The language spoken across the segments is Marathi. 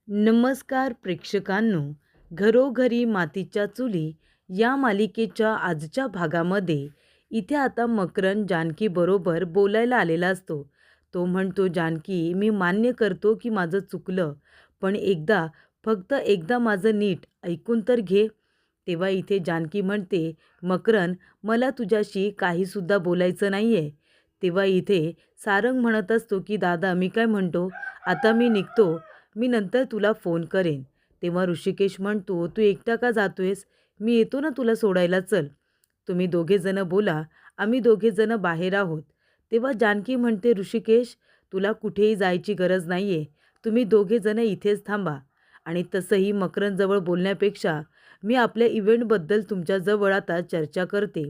नमस्कार प्रेक्षकांनो, घरोघरी मातीच्या चुली या मालिकेच्या आजच्या भागामध्ये इथे आता मकरंद जानकीबरोबर बोलायला आलेला असतो. तो म्हणतो, जानकी मी मान्य करतो की माझं चुकलं, पण फक्त एकदा माझं नीट ऐकून तर घे. तेव्हा इथे जानकी म्हणते, मकरंद मला तुझ्याशी काहीसुद्धा बोलायचं नाही आहे. तेव्हा इथे सारंग म्हणत असतो की दादा मी काय म्हणतो, आता मी निघतो, मी नंतर तुला फोन करेन. तेव्हा ऋषिकेश म्हणतो, तू एकटा का जातोयस? मी येतो ना तुला सोडायला, चल. तुम्ही दोघेजणं बोला, आम्ही दोघेजणं बाहेर आहोत. तेव्हा जानकी म्हणते, ऋषिकेश तुला कुठेही जायची गरज नाही आहे. तुम्ही दोघेजणं इथेच थांबा. आणि तसंही मकरंदजवळ बोलण्यापेक्षा मी आपल्या इव्हेंटबद्दल तुमच्याजवळ आता चर्चा करते.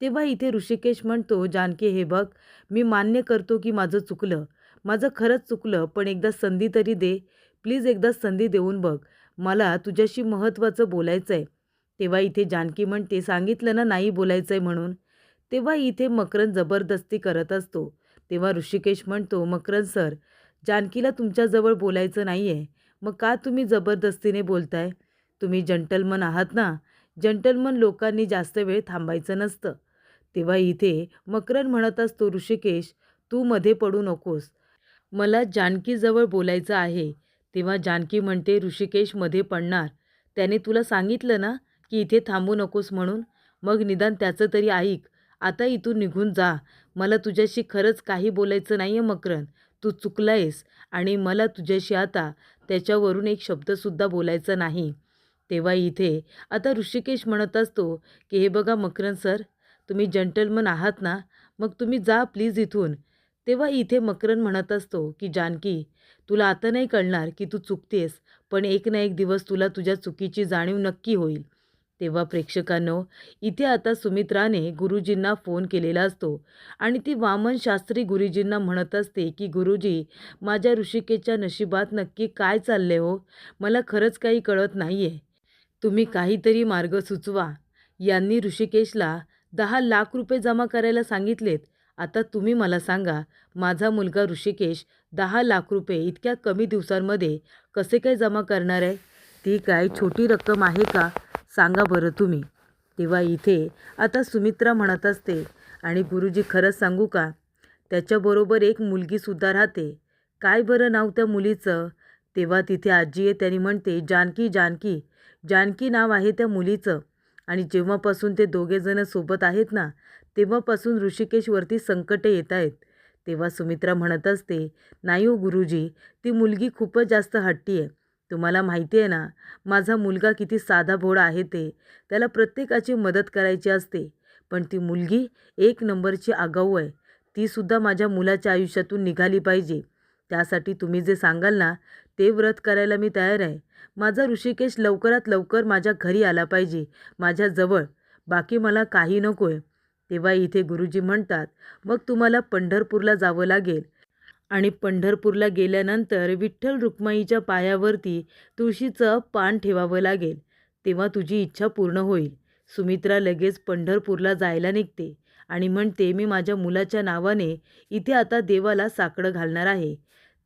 तेव्हा इथे ऋषिकेश म्हणतो, जानकी हे बघ, मी मान्य करतो की माझं चुकलं. माझं खरंच चुकलं, पण एकदा संधी तरी दे. प्लीज एकदा संधी देऊन बघ. मला तुझ्याशी महत्त्वाचं बोलायचं आहे. तेव्हा इथे जानकी म्हणते, सांगितलं ना नाही बोलायचं आहे म्हणून. तेव्हा इथे मकरंद जबरदस्ती करत असतो. तेव्हा ऋषिकेश म्हणतो, मकरंद सर, जानकीला तुमच्याजवळ बोलायचं नाही आहे. मग का तुम्ही जबरदस्तीने बोलताय? तुम्ही जंटलमन आहात ना. जंटलमन लोकांनी जास्त वेळ थांबायचं नसतं. तेव्हा इथे मकरंद म्हणत असतो, ऋषिकेश तू मध्ये पडू नकोस. मला जानकीजवळ बोलायचं आहे. तेव्हा जानकी म्हणते, ऋषिकेश मध्ये पडणार. त्याने तुला सांगितलं ना की इथे थांबू नकोस म्हणून. मग निदान त्याचं तरी ऐक. आता इथून निघून जा. मला तुझ्याशी खरंच काही बोलायचं नाही आहे मकरंद. तू चुकलायस आणि मला तुझ्याशी आता त्याच्यावरून एक शब्दसुद्धा बोलायचा नाही. तेव्हा इथे आता ऋषिकेश म्हणत असतो की हे बघा मकरंद सर, तुम्ही जंटलमन आहात ना, मग तुम्ही जा प्लीज इथून. तेव्हा इथे मकरंद म्हणत असतो की जानकी तुला आता नाही कळणार की तू चुकतेस, पण एक ना एक दिवस तुला तुझ्या चुकीची जाणीव नक्की होईल. तेव्हा प्रेक्षकांनो, इथे आता सुमित्राने गुरुजींना फोन केलेला असतो आणि ती वामन शास्त्री गुरुजींना म्हणत असते की गुरुजी, माझ्या ऋषिकेशच्या नशिबात नक्की काय चालले हो, मला खरंच काही कळत नाही आहे. तुम्ही काहीतरी मार्ग सुचवा. यांनी ऋषिकेशला 10 लाख रुपये जमा करायला सांगितलेत. आता तुम्ही मला सांगा, माझा मुलगा ऋषिकेश 10 लाख रुपये इतक्या कमी दिवसांमध्ये कसे काय जमा करणार आहे? ती काय छोटी रक्कम आहे का? सांगा बरं तुम्ही. तेव्हा इथे आता सुमित्रा म्हणत असते, आणि गुरुजी खरंच सांगू का, त्याच्याबरोबर एक मुलगीसुद्धा राहते. काय बरं नाव त्या मुलीचं? तेव्हा तिथे आजी आहे, त्यांनी म्हणते, जानकी जानकी जानकी नाव आहे त्या मुलीचं. आणि जेव्हापासून ते दोघेजणं सोबत आहेत ना, तेव्हापासून ऋषिकेशवरती संकटे येत आहेत. तेव्हा सुमित्रा म्हणत असते, नाही हो गुरुजी, ती मुलगी खूपच जास्त हट्टी आहे. तुम्हाला माहिती आहे ना, माझा मुलगा किती साधा भोळा आहे ते. त्याला प्रत्येकाची मदत करायची असते. पण ती मुलगी एक नंबरची आगाऊ आहे. तीसुद्धा माझ्या मुलाच्या आयुष्यातून निघाली पाहिजे. त्यासाठी तुम्ही जे सांगाल ना, ते व्रत करायला मी तयार आहे. माझा ऋषिकेश लवकरात लवकर माझ्या घरी आला पाहिजे, माझ्याजवळ. बाकी मला काही नको आहे. तेव्हा इथे गुरुजी म्हणतात, मग तुम्हाला पंढरपूरला जावं लागेल. आणि पंढरपूरला गेल्यानंतर विठ्ठल रुक्माईच्या पायावरती तुळशीचं पान ठेवावं लागेल. तेव्हा तुझी इच्छा पूर्ण होईल. सुमित्रा लगेच पंढरपूरला जायला निघते आणि म्हणते, मी माझ्या मुलाच्या नावाने इथे आता देवाला साकडं घालणार आहे.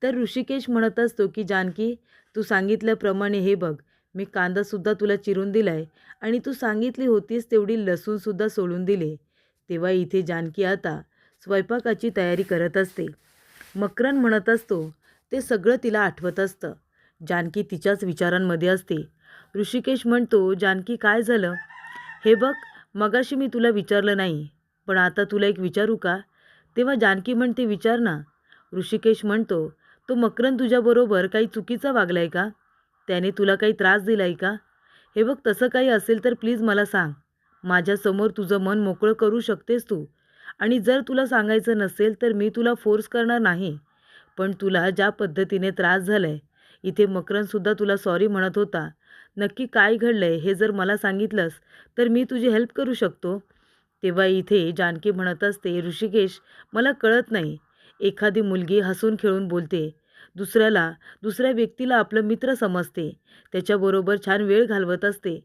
तर ऋषिकेश म्हणत असतो की जानकी, तू सांगितल्याप्रमाणे हे बघ, मी कांदासुद्धा तुला चिरून दिलाय आणि तू सांगितली होतीस तेवढी लसूणसुद्धा सोलून दिले. तेव्हा इथे जानकी आता स्वयंपाकाची तयारी करत असते. मकरंद म्हणत असतो, ते सगळं तिला आठवत असतं. जानकी तिच्याच विचारांमध्ये असते. ऋषिकेश म्हणतो, जानकी काय झालं? हे बघ, मगाशी मी तुला विचारलं नाही, पण आता तुला एक विचारू का? तेव्हा जानकी म्हणते, विचार ना. ऋषिकेश म्हणतो, तो मकरंद तुझ्याबरोबर काही चुकीचा वागलाय का? त्याने तुला काही त्रास दिलाय का? हे बघ, तसं काही असेल तर प्लीज मला सांग. माझ्यासमोर तुझं मन मोकळं करू शकतेस तू. आणि जर तुला सांगायचं नसेल तर मी तुला फोर्स करणार नाही. पण तुला ज्या पद्धतीने त्रास झालाय, इथे मकरंदसुद्धा तुला सॉरी म्हणत होता. नक्की काय घडलंय हे जर मला सांगितलंस तर मी तुझी हेल्प करू शकतो. तेव्हा इथे जानकी म्हणत असते, ऋषिकेश मला कळत नाही. एखादी मुलगी हसून खेळून बोलते, दुसऱ्या व्यक्तीला आपलं मित्र समजते, त्याच्याबरोबर छान वेळ घालवत असते.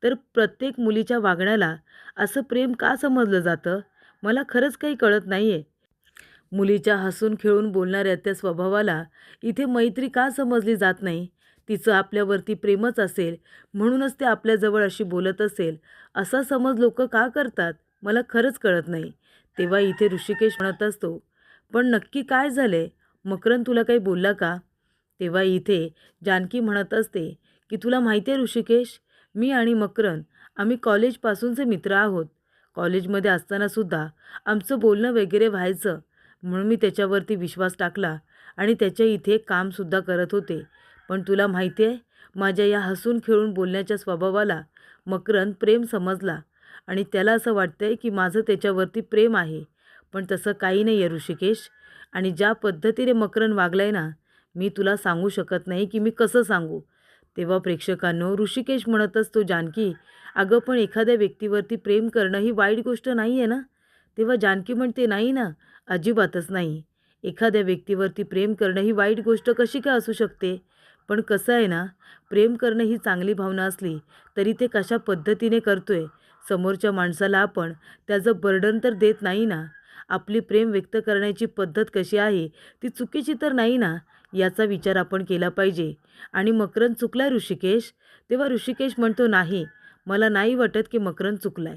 तर प्रत्येक मुलीच्या वागण्याला असं प्रेम का समजलं जातं? मला खरंच काही कळत नाही आहे. मुलीच्या हसून खेळून बोलणाऱ्या त्या स्वभावाला इथे मैत्री का समजली जात नाही? तिचं आपल्यावरती प्रेमच असेल म्हणूनच ते आपल्याजवळ अशी बोलत असेल, असा समज लोक का करतात मला खरंच कळत नाही. तेव्हा इथे ऋषिकेश म्हणत असतो, पण नक्की काय झालंय? मकरंद तुला काही बोलला का? तेव्हा इथे जानकी म्हणत असते की तुला माहिती आहे ऋषिकेश, मी आणि मकरंद आम्ही कॉलेजपासूनचे मित्र आहोत. कॉलेजमध्ये असतानासुद्धा आमचं बोलणं वगैरे व्हायचं, म्हणून मी त्याच्यावरती विश्वास टाकला आणि त्याच्या इथे कामसुद्धा करत होते. पण तुला माहिती आहे, माझ्या या हसून खेळून बोलण्याच्या स्वभावाला मकरंद प्रेम समजला आणि त्याला असं वाटतंय की माझं त्याच्यावरती प्रेम आहे. पण तसं काही नाही आहे ऋषिकेश. आणि ज्या पद्धतीने मकरंद वागलाय ना, मी तुला सांगू शकत नाही की मी कसं सांगू. तेव्हा प्रेक्षकांनो, ऋषिकेश म्हणत असतो, जानकी अगं पण एखाद्या व्यक्तीवरती प्रेम करणं ही वाईट गोष्ट नाही आहे ना? तेव्हा जानकी म्हणते, नाही ना, अजिबातच नाही. एखाद्या व्यक्तीवरती प्रेम करणं ही वाईट गोष्ट कशी काय असू शकते? पण कसं आहे ना, प्रेम करणं ही चांगली भावना असली तरी ते कशा पद्धतीने करतोय, समोरच्या माणसाला आपण त्याचं बर्डन तर देत नाही ना. आपली प्रेम व्यक्त करण्याची पद्धत कशी आहे ती चुकीची तर नाही ना, याचा विचार आपण केला पाहिजे. आणि मकरंद चुकलाय ऋषिकेश? तेव्हा ऋषिकेश म्हणतो, नाही, मला नाही वाटत की मकरंद चुकलाय.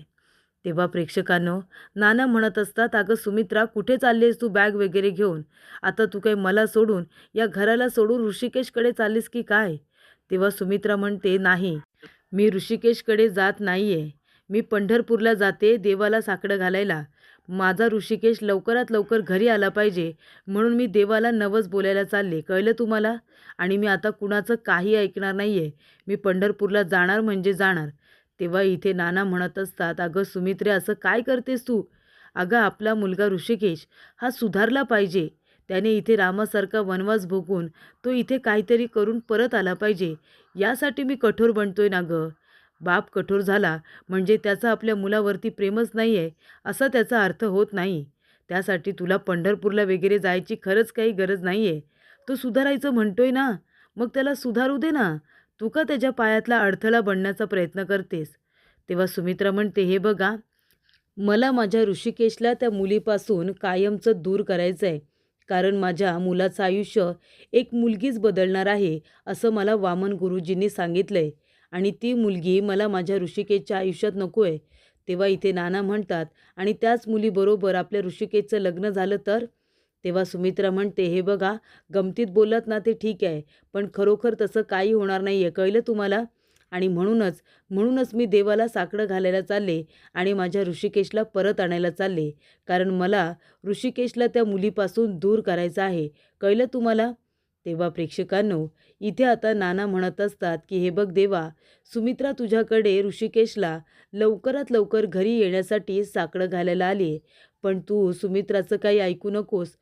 तेव्हा प्रेक्षकांनो, नाना म्हणत असतात, अगं सुमित्रा कुठे चाललीस तू बॅग वगैरे घेऊन? आता तू काही मला सोडून या घराला सोडून ऋषिकेशकडे चाललीस की काय? तेव्हा सुमित्रा म्हणते, नाही, मी ऋषिकेशकडे जात नाही आहे. मी पंढरपूरला जाते देवाला साकडं घालायला. माझा ऋषिकेश लवकरात लवकर घरी आला पाहिजे म्हणून मी देवाला नवस बोलायला चालले, कळलं तुम्हाला? आणि मी आता कुणाचं काही ऐकणार नाही आहे. मी पंढरपूरला जाणार म्हणजे जाणार. तेव्हा इथे नाना म्हणत असतात, अगं सुमित्रे असं काय करतेस तू? अगं आपला मुलगा ऋषिकेश हा सुधारला पाहिजे. त्याने इथे रामासारखा वनवास भोगून तो इथे काहीतरी करून परत आला पाहिजे. यासाठी मी कठोर बनतोय ना गं. बाप कठोर झाला म्हणजे त्याचं आपल्या मुलावरती प्रेमच नाही आहे असा त्याचा अर्थ होत नाही. त्यासाठी तुला पंढरपूरला वगैरे जायची खरंच काही गरज नाही आहे. तो सुधारायचं म्हणतोय ना, मग त्याला सुधारू दे ना. तू का त्याच्या पायातला अडथळा बनण्याचा प्रयत्न करतेस? तेव्हा सुमित्रा म्हणते, हे बघा, मला माझ्या ऋषिकेशला त्या मुलीपासून कायमचं दूर करायचं आहे. कारण माझ्या मुलाचं आयुष्य एक मुलगीच बदलणार आहे असं मला वामन गुरुजींनी सांगितलं आहे. आणि ती मुलगी मला माझ्या ऋषिकेशच्या आयुष्यात नको आहे. तेव्हा इथे नाना म्हणतात, आणि त्याच मुलीबरोबर आपल्या ऋषिकेशचं लग्न झालं तर? तेव्हा सुमित्रा म्हणते, हे बघा, गमतीत बोललात ना ते ठीक आहे, पण खरोखर तसं काही होणार नाही आहे, कळलं तुम्हाला? आणि म्हणूनच मी देवाला साकडं घालायला चालले आणि माझ्या ऋषिकेशला परत आणायला चालले. कारण मला ऋषिकेशला त्या मुलीपासून दूर करायचं आहे, कळलं तुम्हाला? तेव्हा प्रेक्षकांनो, इथे आता नाना म्हणत असतात की हे बघ देवा, सुमित्रा तुझ्याकडे ऋषिकेशला लवकरात लवकर घरी येण्यासाठी साकडं घालायला आली, पण तू सुमित्राचं काही ऐकू नकोस.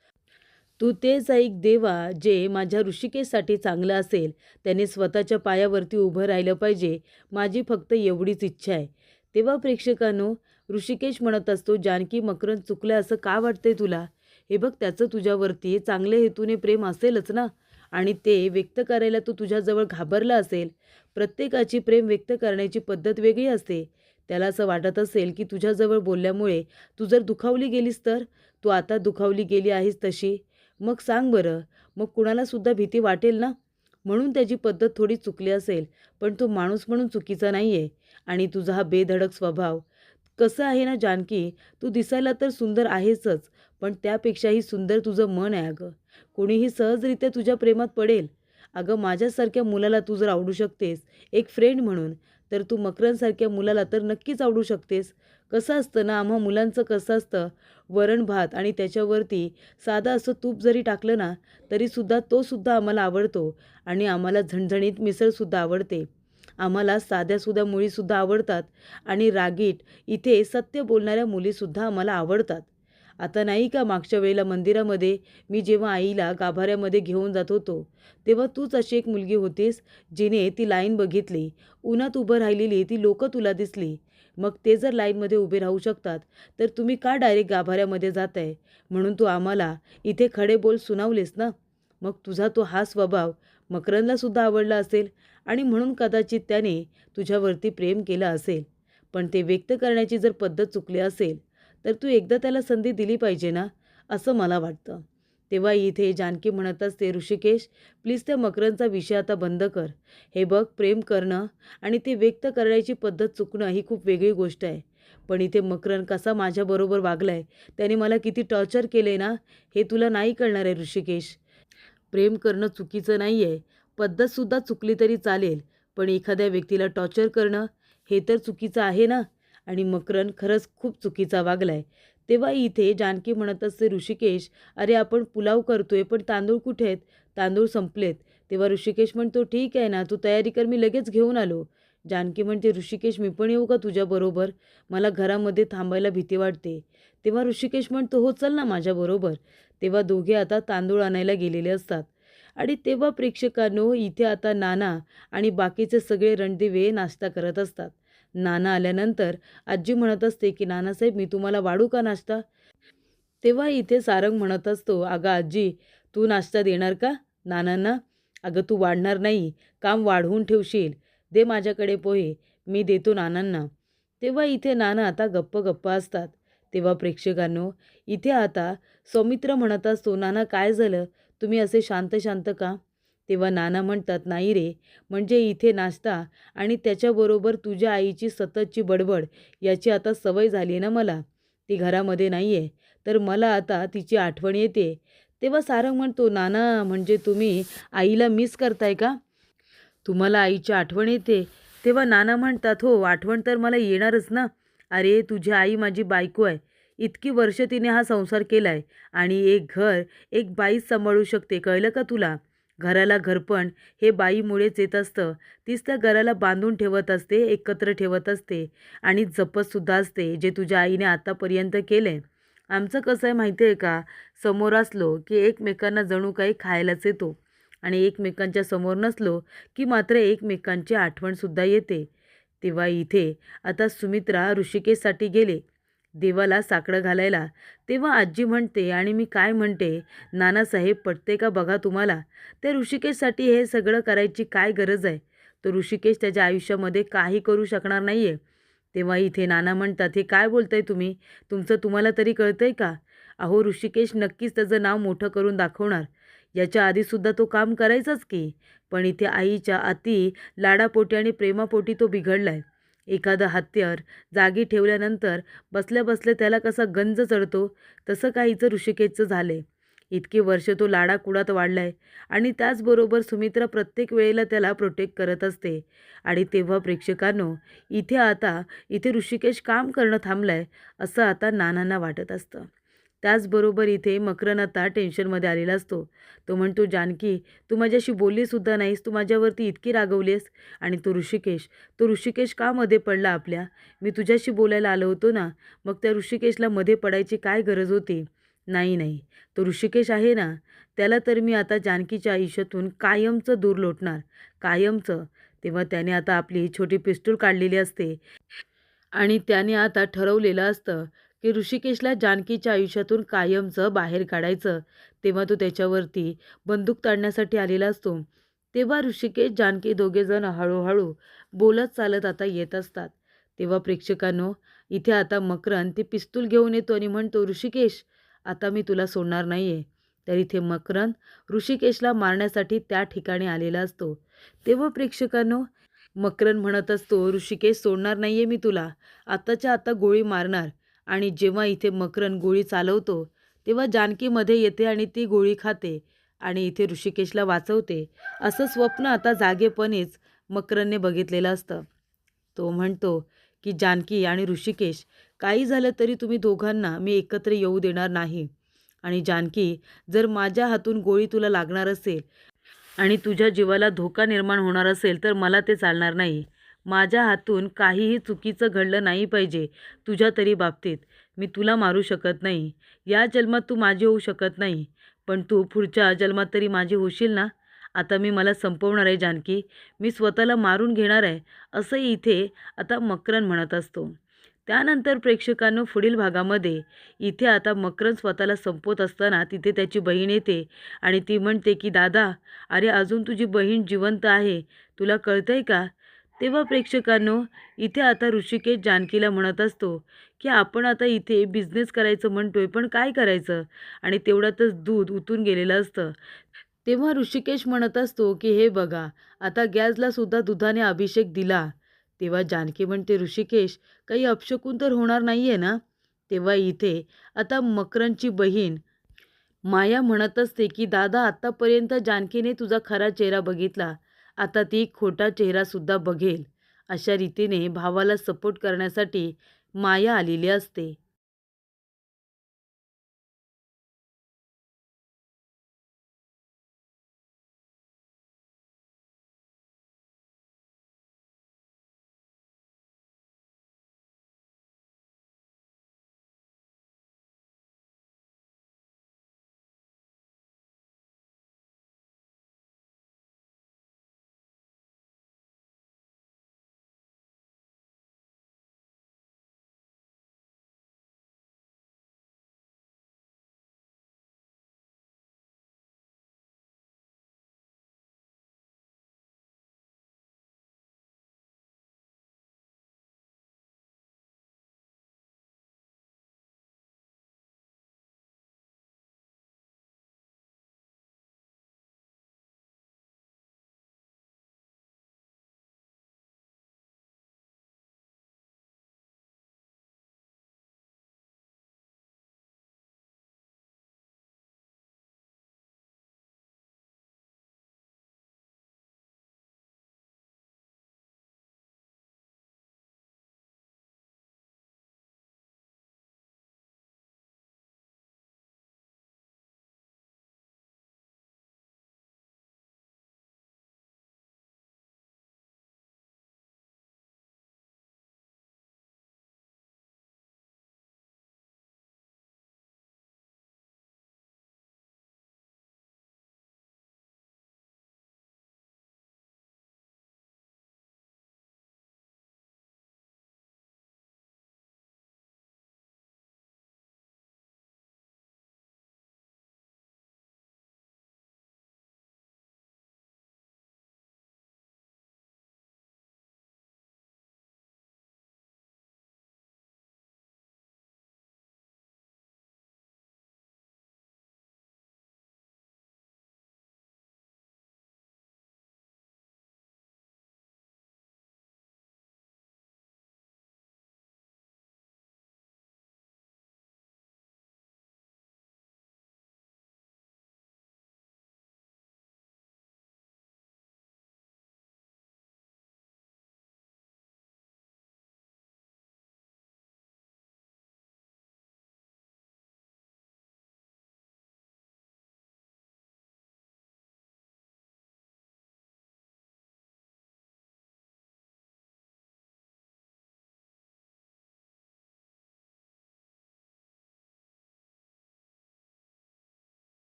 तू तेच ऐक देवा जे माझ्या ऋषिकेशसाठी चांगलं असेल. त्याने स्वतःच्या पायावरती उभं राहिलं पाहिजे. माझी फक्त एवढीच इच्छा आहे. तेव्हा प्रेक्षकांनो, ऋषिकेश म्हणत असतो, जानकी मकरंद चुकलं असं का वाटतंय तुला? हे बघ, त्याचं तुझ्यावरती चांगल्या हेतूने प्रेम असेलच ना, आणि ते व्यक्त करायला तो तुझ्याजवळ घाबरला असेल. प्रत्येकाची प्रेम व्यक्त करण्याची पद्धत वेगळी असते. त्याला असं वाटत असेल की तुझ्याजवळ बोलल्यामुळे तू जर दुखावली गेलीस तर? तू आता दुखावली गेली आहेस तशी. मग सांग बरं, मग कुणालासुद्धा भीती वाटेल ना? म्हणून त्याची पद्धत थोडी चुकली असेल, पण तो माणूस म्हणून चुकीचा नाही आहे. आणि तुझा हा बेधडक स्वभाव कसं आहे ना जानकी, तू दिसायला तर सुंदर आहेसच, पण त्यापेक्षाही सुंदर तुझं मन आहे अगं. कोणीही सहजरित्या तुझ्या प्रेमात पडेल. अगं माझ्यासारख्या मुलाला तू जर आवडू शकतेस एक फ्रेंड म्हणून, तर तू मकरंदसारख्या मुलाला तर नक्कीच आवडू शकतेस. कसं असतं ना, आम्हा मुलांचं कसं असतं, वरण भात आणि त्याच्यावरती साधं असं तूप जरी टाकलं ना, तरीसुद्धा तोसुद्धा आम्हाला आवडतो. आणि आम्हाला झणझणीत मिसळसुद्धा आवडते. आम्हाला साध्यासुध्या मुलीसुद्धा आवडतात आणि रागीट इथे सत्य बोलणाऱ्या मुलीसुद्धा आम्हाला आवडतात. आता नाही का मागच्या वेळेला मंदिरामध्ये मी जेव्हा आईला गाभाऱ्यामध्ये घेऊन जात होतो, तेव्हा तूच अशी एक मुलगी होतीस जिने ती लाईन बघितली. उन्हात उभं राहिलेली ती लोकं तुला दिसली. मग ते जर लाईनमध्ये उभे राहू शकतात, तर तुम्ही का डायरेक्ट गाभाऱ्यामध्ये जाताय? म्हणून तू आम्हाला इथे खडे बोल सुनावलेस ना. मग तुझा तो हा स्वभाव मकरंदलासुद्धा आवडला असेल आणि म्हणून कदाचित त्याने तुझ्यावरती प्रेम केलं असेल. पण ते व्यक्त करण्याची जर पद्धत चुकली असेल, तर तू एकदा त्याला संधी दिली पाहिजे ना, असं मला वाटतं. तेव्हा इथे जानकी म्हणत असते, ऋषिकेश प्लीज त्या मकरंदचा विषय आता बंद कर. हे बघ, प्रेम करणं आणि ते व्यक्त करण्याची पद्धत चुकणं ही खूप वेगळी गोष्ट आहे. पण इथे मकरंद कसा माझ्याबरोबर वागलाय, त्याने मला किती टॉर्चर केले ना, हे तुला नाही कळणार आहे ऋषिकेश. प्रेम करणं चुकीचं नाही आहे, पद्धतसुद्धा चुकली तरी चालेल, पण एखाद्या व्यक्तीला टॉर्चर करणं हे तर चुकीचं आहे ना. आणि मकरंद खरंच खूप चुकीचा वागलाय. तेव्हा इथे जानकी म्हणत असते, ऋषिकेश अरे आपण पुलाव करतोय पण तांदूळ कुठे आहेत, तांदूळ संपलेत. तेव्हा ऋषिकेश म्हणतो, ठीक आहे ना, तू तयारी कर, मी लगेच घेऊन आलो. जानकी म्हणते, ऋषिकेश मी पण येऊ का तुझ्याबरोबर, मला घरामध्ये थांबायला भीती वाटते. तेव्हा ऋषिकेश म्हणतो, हो चल ना माझ्याबरोबर. तेव्हा दोघे आता तांदूळ आणायला गेलेले असतात. आणि तेव्हा प्रेक्षकांनो इथे आता नाना आणि बाकीचे सगळे रणदिवे नाश्ता करत असतात. नाना आल्यानंतर आजी म्हणत असते की नानासाहेब मी तुम्हाला वाढू का नाश्ता. तेव्हा इथे सारंग म्हणत असतो, अगं आजी तू नाश्ता देणार का नानांना. अगं तू वाढणार नाही, काम वाढवून ठेवशील. दे माझ्याकडे पोहे, मी देतो नानांना. तेव्हा इथे नाना आता गप्प गप्प असतात. तेव्हा प्रेक्षकांनो इथे आता सौमित्र म्हणत असतो, नाना काय झालं, तुम्ही असे शांत शांत का. तेव्हा नाना म्हणतात, नाही रे, म्हणजे इथे नाश्ता आणि त्याच्याबरोबर तुझ्या आईची सततची बडबड याची आता सवय झाली आहे ना मला. ती घरामध्ये नाही आहे, तर मला आता तिची आठवण येते. तेव्हा सारंग म्हणतो, नाना म्हणजे तुम्ही आईला मिस करताय का, तुम्हाला आईची आठवण येते. तेव्हा नाना म्हणतात, हो आठवण तर मला येणारच ना. अरे तुझी आई माझी बायको आहे, इतकी वर्ष तिने हा संसार केला आहे आणि एक घर एक बाईच सांभाळू शकते, कळलं का तुला. घराला घरपण हे बाईमुळेच येत असतं. तीच त्या घराला बांधून ठेवत असते, एकत्र ठेवत असते आणि जपतसुद्धा असते, जे तुझ्या आईने आतापर्यंत केले. आमचं कसं आहे माहिती आहे का, समोर असलो की एकमेकांना जणू काही खायलाच येतो आणि एकमेकांच्या समोर नसलो की मात्र एकमेकांची आठवणसुद्धा येते. तेव्हा इथे आता सुमित्रा ऋषिकेशसाठी गेले देवाला साकडं घालायला. तेव्हा आजी म्हणते, आणि मी काय म्हणते नानासाहेब, पटते का बघा तुम्हाला, त्या ऋषिकेशसाठी हे सगळं करायची काय गरज आहे. तो ऋषिकेश त्याच्या आयुष्यामध्ये काही करू शकणार नाही आहे. तेव्हा इथे नाना म्हणतात, हे काय बोलताय तुम्ही, तुमचं तुम्हाला तरी कळतंय का. अहो ऋषिकेश नक्कीच त्याचं नाव मोठं करून दाखवणार, याच्या आधीसुद्धा तो काम करायचाच की. पण इथे आईच्या अति लाडापोटी आणि प्रेमापोटी तो बिघडलाय. एखादं हत्यार जागी ठेवल्यानंतर बसल्या बसल्या त्याला कसा गंज चढतो, तसं काहीचं ऋषिकेशचं झालंय. इतकी वर्ष तो लाडाकुडात वाढलाय आणि त्याचबरोबर सुमित्रा प्रत्येक वेळेला त्याला प्रोटेक्ट करत असते. आणि तेव्हा प्रेक्षकांनो इथे ऋषिकेश काम करणं थांबलाय असं आता नानांना वाटत असतं. त्याचबरोबर इथे मकरन आता टेन्शनमध्ये आलेला असतो. तो म्हणतो, जानकी तू माझ्याशी बोललीसुद्धा नाहीस, तू माझ्यावरती इतकी रागवलीस. आणि तो ऋषिकेश का मध्ये पडला आपल्या, मी तुझ्याशी बोलायला आलो होतो ना, मग त्या ऋषिकेशला मध्ये पडायची काय गरज होती. नाही नाही, तो ऋषिकेश आहे ना, त्याला तर मी आता जानकीच्या आयुष्यातून कायमचं दूर लोटणार, कायमचं. तेव्हा त्याने आता आपली छोटी पिस्तूल काढलेली असते आणि त्याने आता ठरवलेलं असतं की ऋषिकेशला जानकीच्या आयुष्यातून कायमचं बाहेर काढायचं. तेव्हा तो त्याच्यावरती बंदूक ताडण्यासाठी आलेला असतो. तेव्हा ऋषिकेश जानकी दोघेजण हळूहळू बोलत चालत आता येत असतात. तेव्हा प्रेक्षकांनो इथे आता मकरंद ती पिस्तूल घेऊन येतो आणि म्हणतो, ऋषिकेश आता मी तुला सोडणार नाही आहे. तर इथे मकरंद ऋषिकेशला मारण्यासाठी त्या ठिकाणी आलेला असतो. तेव्हा प्रेक्षकांनो मकरंद म्हणत असतो, ऋषिकेश सोडणार नाही आहे मी तुला, आत्ताच्या आत्ता गोळी मारणार. आणि जेव्हा इथे मकरंद गोळी चालवतो तेव्हा जानकी मध्ये येते आणि ती गोळी खाते आणि इथे ऋषिकेशला वाचवते. असं स्वप्न आता जागेपणीच मकरंदने बघितलेलं असतं. तो म्हणतो की जानकी आणि ऋषिकेश, काही झालं तरी तुम्ही दोघांना मी एकत्र येऊ देणार नाही. आणि जानकी, जर माझ्या हातून गोळी तुला लागणार असेल आणि तुझ्या जीवाला धोका निर्माण होणार असेल तर मला ते चालणार नाही. माझ्या हातून काहीही चुकीचं घडलं नाही पाहिजे तुझ्या तरी बाबतीत. मी तुला मारू शकत नाही, या जन्मात तू माझी होऊ शकत नाही, पण तू पुढच्या जन्मात तरी माझी होशील ना. आता मला संपवणार आहे जानकी, मी स्वतःला मारून घेणार आहे, असं इथे आता मकरंद म्हणत असतो. त्यानंतर प्रेक्षकांनो पुढील भागामध्ये इथे आता मकरंद स्वतःला संपवत असताना तिथे त्याची बहीण येते आणि ती म्हणते की दादा, अरे अजून तुझी बहीण जिवंत आहे, तुला कळतंय का. तेव्हा प्रेक्षकांनो इथे आता ऋषिकेश जानकीला म्हणत असतो की आपण आता इथे बिझनेस करायचं म्हणतोय, पण काय करायचं? आणि तेवढ्यातच दूध उतून गेलेलं असतं. तेव्हा ऋषिकेश म्हणत असतो, की "हे बघा, आता गॅसला सुद्धा दुधाने अभिषेक दिला." तेव्हा जानकी म्हणते, "ऋषिकेश, काही अपशकुन तर होणार नाहीये ना?" तेव्हा इथे आता मकरंदची बहीण माया म्हणत असते, की "दादा, आत्तापर्यंत जानकीने तुझा खरा चेहरा बघितला. आता ती खोटा चेहरासुद्धा बघेल." अशा रीतीने भावाला सपोर्ट करण्यासाठी माया आलेली असते.